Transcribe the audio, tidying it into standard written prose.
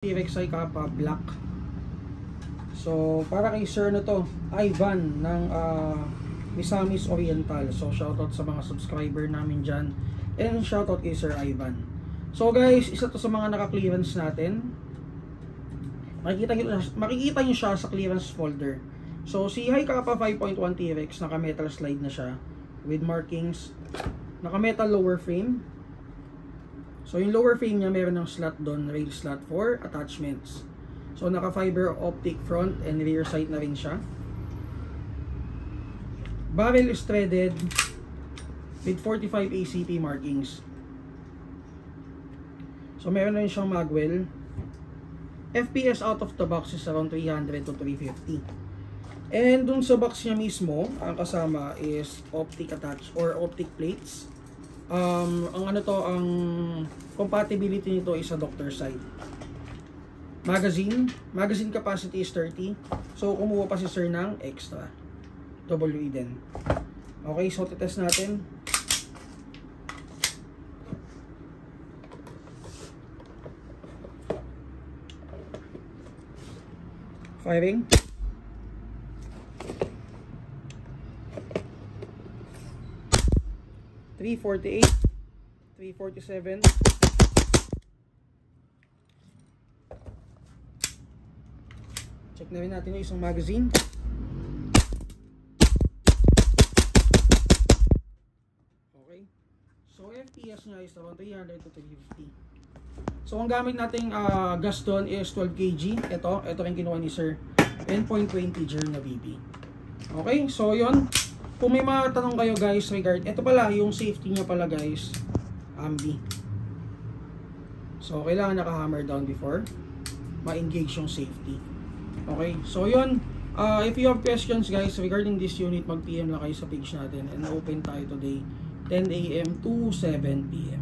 TRXI Kappa Black. So para kay sir na to, Ivan ng Misamis Oriental. So shoutout sa mga subscriber namin dyan, and shoutout kay Sir Ivan. So guys, isa to sa mga naka-clearance natin. Makikita nyo siya sa clearance folder. So si Hi Kappa 5.1 TRX, naka metal slide na siya with markings, naka metal lower frame. So yung lower frame niya meron ng slot doon, rail slot for attachments. So naka fiber optic front and rear sight na rin siya. Barrel is threaded with 45 ACP markings. So meron na rin siyang magwell. FPS out of the box is around 300 to 350. And dun sa box niya mismo, ang kasama is optic attach or optic plates. Ang compatibility nito is sa doctor side. Magazine capacity is 30. So kumuha pa si sir ng extra WE din. Okay, so test natin. Firing. .348, 347. Check na rin natin yung isang magazine. Okay. So FPS niya is around 300 to 350. So ang gamit nating gas doon is 12 kg. Ito rin kinuha ni sir. 10.20 jar na BB. Okay, so yun. Kung may mga tanong kayo guys regard, ito pala yung safety niya pala guys, ambi. So kailangan naka-hammer down before ma-engage yung safety. Okay, so yun. If you have questions guys regarding this unit, mag-PM lang kayo sa page natin, and open tayo today 10 AM to 7 PM.